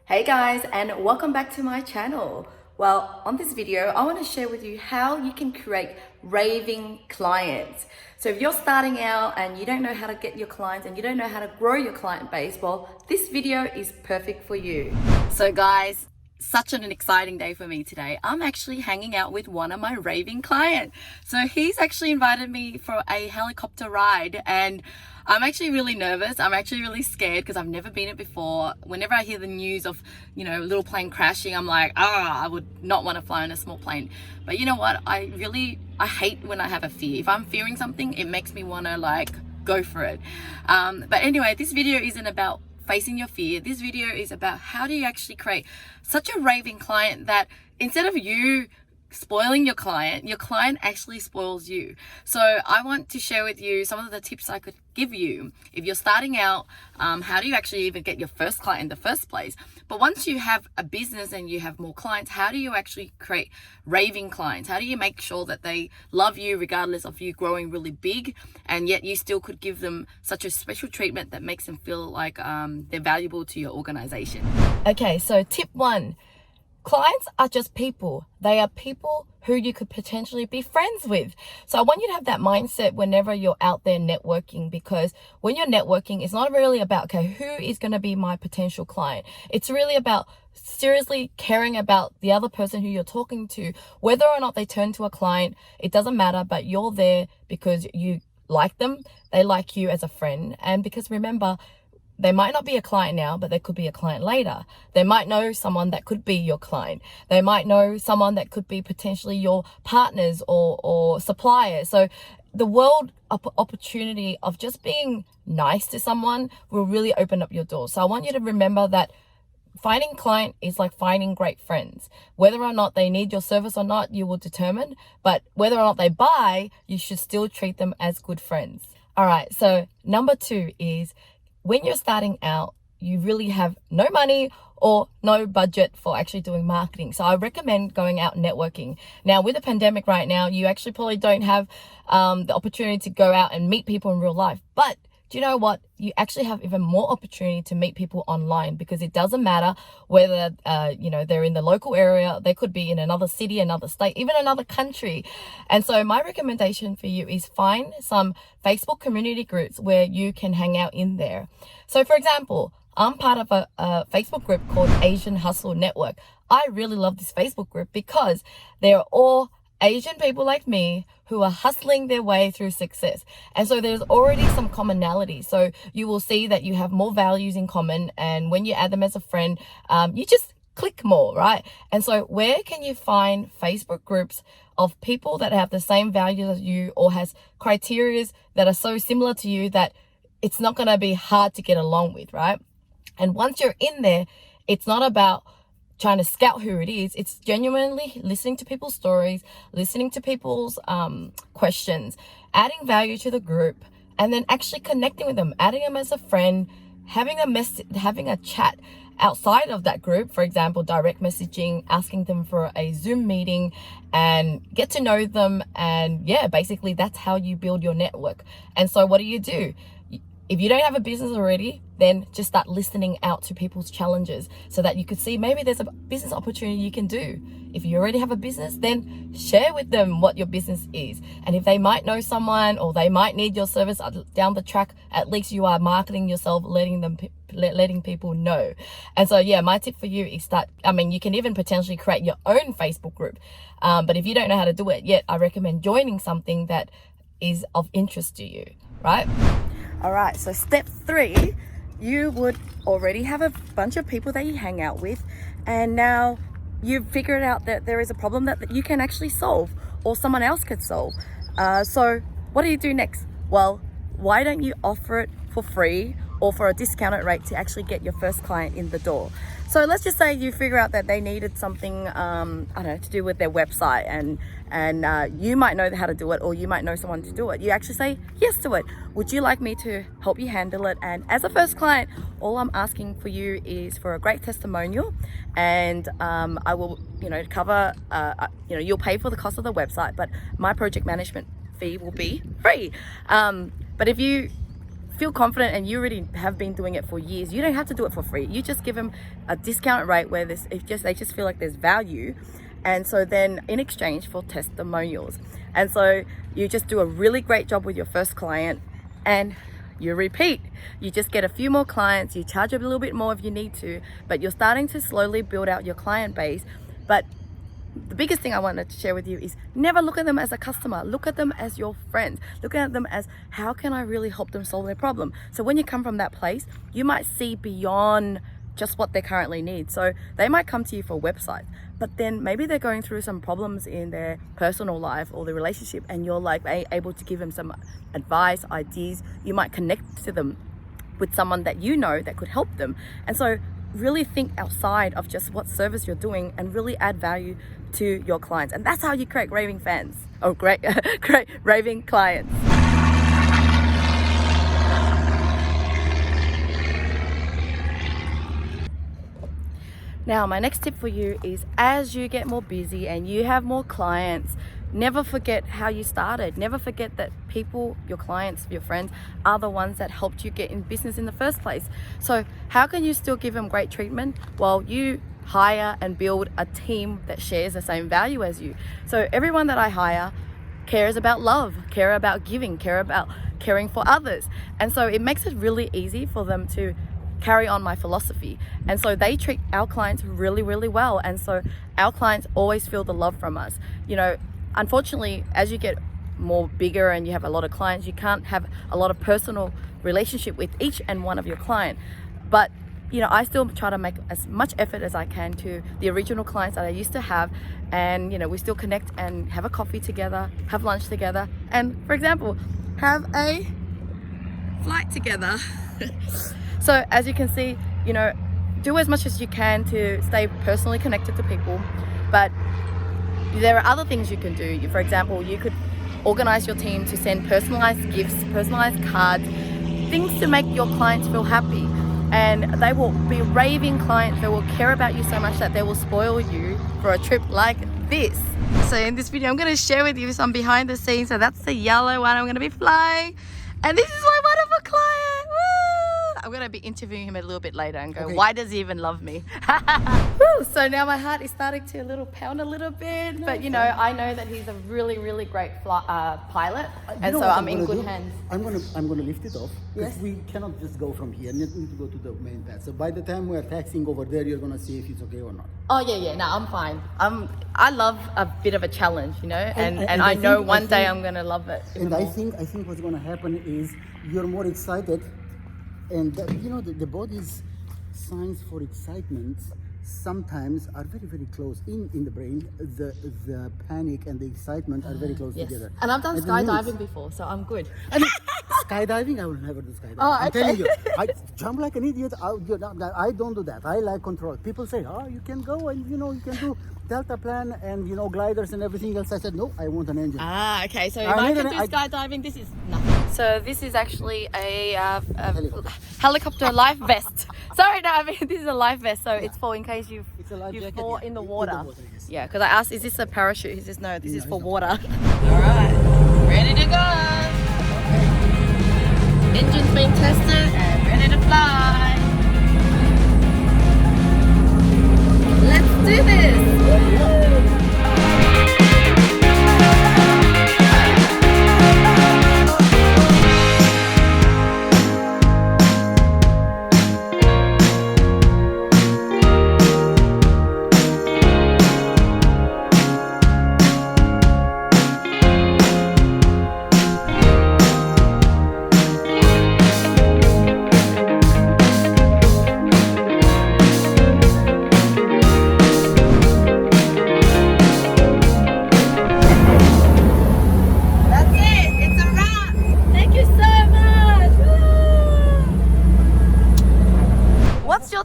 Hey guys, and welcome back to my channel. Well, on this video, I want to share with you how you can create raving clients. So if you're starting out and you don't know how to get your clients and you don't know how to grow your client base, well, this video is perfect for you. So guys, such an exciting day for me today. I'm actually hanging out with one of my raving clients. So he's actually invited me for a helicopter ride, and I'm actually really nervous. I'm actually really scared because I've never been it before. Whenever I hear the news of, a little plane crashing, I'm like, I would not want to fly on a small plane. But you know what? I hate when I have a fear. If I'm fearing something, it makes me want to go for it. But anyway, this video isn't about facing your fear. This video is about how do you actually create such a raving client that instead of you spoiling your client actually spoils you. So I want to share with you some of the tips I could give you if you're starting out. How do you actually even get your first client in the first place? But once you have a business and you have more clients, how do you actually create raving clients? How do you make sure that they love you regardless of you growing really big, and yet you still could give them such a special treatment that makes them feel like they're valuable to your organization? Okay, so tip one. Clients are just people. They are people who you could potentially be friends with. So I want you to have that mindset whenever you're out there networking, because when you're networking, it's not really about, okay, who is going to be my potential client? It's really about seriously caring about the other person who you're talking to. Whether or not they turn to a client, it doesn't matter, but you're there because you like them, they like you as a friend. And because remember, they might not be a client now, but they could be a client later. They might know someone that could be your client. They might know someone that could be potentially your partners or suppliers. So the world opportunity of just being nice to someone will really open up your door. So I want you to remember that finding client is like finding great friends. Whether or not they need your service or not, you will determine. But whether or not they buy, you should still treat them as good friends. All right, so number two is, when you're starting out, you really have no money or no budget for actually doing marketing. So I recommend going out networking. Now, with the pandemic right now, you actually probably don't have the opportunity to go out and meet people in real life. But do you know what? You actually have even more opportunity to meet people online, because it doesn't matter whether, they're in the local area, they could be in another city, another state, even another country. And so my recommendation for you is find some Facebook community groups where you can hang out in there. So for example, I'm part of a Facebook group called Asian Hustle Network. I really love this Facebook group because they're all Asian people like me who are hustling their way through success. And so there's already some commonality. So you will see that you have more values in common. And when you add them as a friend, you just click more, right? And so where can you find Facebook groups of people that have the same values as you, or has criteria that are so similar to you that it's not going to be hard to get along with, right? And once you're in there, it's not about trying to scout who it is. It's genuinely listening to people's stories, listening to people's questions, adding value to the group, and then actually connecting with them, adding them as a friend, having a chat outside of that group. For example, direct messaging, asking them for a Zoom meeting, and get to know them. And yeah, basically that's how you build your network. And so what do? If you don't have a business already, then just start listening out to people's challenges so that you could see maybe there's a business opportunity you can do. If you already have a business, then share with them what your business is. And if they might know someone or they might need your service down the track, at least you are marketing yourself, letting people know. And so yeah, my tip for you is you can even potentially create your own Facebook group. But if you don't know how to do it yet, I recommend joining something that is of interest to you, right? All right, so step three, you would already have a bunch of people that you hang out with, and now you've figured out that there is a problem that you can actually solve, or someone else could solve. So what do you do next? Well, why don't you offer it for free or for a discounted rate to actually get your first client in the door? So let's just say you figure out that they needed something, to do with their website, and you might know how to do it, or you might know someone to do it. You actually say yes to it. Would you like me to help you handle it? And as a first client, all I'm asking for you is for a great testimonial, and I will, cover, you'll pay for the cost of the website, but my project management fee will be free. But if you feel confident and you already have been doing it for years, you don't have to do it for free. You just give them a discount rate where they just feel like there's value. And so then in exchange for testimonials. And so you just do a really great job with your first client and you repeat. You just get a few more clients, you charge a little bit more if you need to, but you're starting to slowly build out your client base. But the biggest thing I wanted to share with you is never look at them as a customer. Look at them as your friends. Look at them as, how can I really help them solve their problem? So when you come from that place, you might see beyond just what they currently need. So they might come to you for websites, but then maybe they're going through some problems in their personal life or their relationship, and you're like able to give them some advice, ideas. You might connect to them with someone that you know that could help them. And so really think outside of just what service you're doing and really add value to your clients. And that's how you create raving fans. Oh, great, great raving clients. Now, my next tip for you is, as you get more busy and you have more clients, never forget how you started. Never forget that people, your clients, your friends, are the ones that helped you get in business in the first place. So how can you still give them great treatment while you hire and build a team that shares the same value as you? So everyone that I hire cares about love, care about giving, care about caring for others. And so it makes it really easy for them to carry on my philosophy. And so they treat our clients really, really well. And so our clients always feel the love from us. You know, unfortunately, as you get more bigger and you have a lot of clients, you can't have a lot of personal relationship with each and one of your client. But you know, I still try to make as much effort as I can to the original clients that I used to have. And you know, we still connect and have a coffee together, have lunch together, and for example, have a flight together. So as you can see, you know, do as much as you can to stay personally connected to people. But there are other things you can do. For example, you could organize your team to send personalized gifts, personalized cards, things to make your clients feel happy. And they will be raving clients. They will care about you so much that they will spoil you for a trip like this. So in this video, I'm going to share with you some behind the scenes. So that's the yellow one I'm going to be flying. And this is my wonderful client. Woo! I'm going to be interviewing him a little bit later and go, okay, why does he even love me? Woo! So now my heart is starting to pound a little bit. But you know, I know that he's a really, really great pilot. And so I'm in good hands. I'm gonna lift it off, because we cannot just go from here. You need to go to the main path. So by the time we're taxiing over there, you're gonna see if it's okay or not. Oh yeah, no, I'm fine. I love a bit of a challenge, you know, and I know one day I'm gonna love it. And I think what's gonna happen is you're more excited, and you know, the body's signs for excitement sometimes are very, very close in the brain. The panic and the excitement are very close together. And I've done skydiving before, so I'm good. I mean, skydiving, I will never do skydiving. Oh, okay. I'm telling you, I jump like an idiot. I don't do that. I like control. People say, oh, you can go and you know, you can do delta plane and you know, gliders and everything else. I said, no, I want an engine. Ah, okay. So if I can do skydiving, this is nothing. So this is actually a helicopter life vest. Sorry, no, I mean, this is a life vest. So it's for in case you fall in the water. Yeah, because I asked, is this a parachute? He says, no, this is for water. All right, ready to go. Engine's being tested and ready to fly. Let's do this.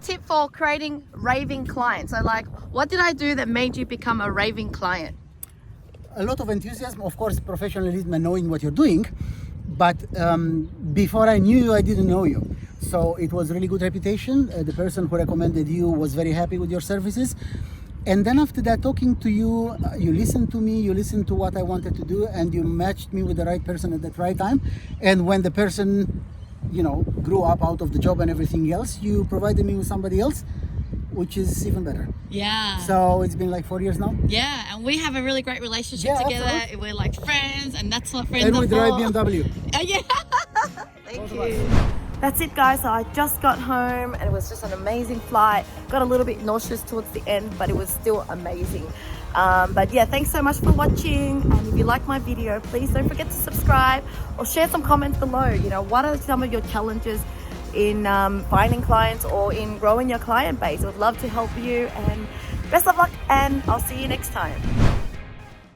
Tip for creating raving clients. So like, what did I do that made you become a raving client? A lot of enthusiasm, of course, professionalism and knowing what you're doing. But before I knew you, I didn't know you. So it was really good reputation. The person who recommended you was very happy with your services. And then after that, talking to you, you listened to me, you listened to what I wanted to do, and you matched me with the right person at the right time. And when the person grew up out of the job and everything else, you provided me with somebody else, which is even better. Yeah. So it's been like 4 years now. Yeah, and we have a really great relationship Yeah, together. absolutely. We're like friends, and that's what friends And are we drive for. BMW. Yeah. Thank you. That's it, guys. So I just got home and it was just an amazing flight. Got a little bit nauseous towards the end, but it was still amazing. But yeah, thanks so much for watching. And if you like my video, please don't forget to subscribe or share some comments below. What are some of your challenges in finding clients or in growing your client base? I would love to help you, and best of luck, and I'll see you next time.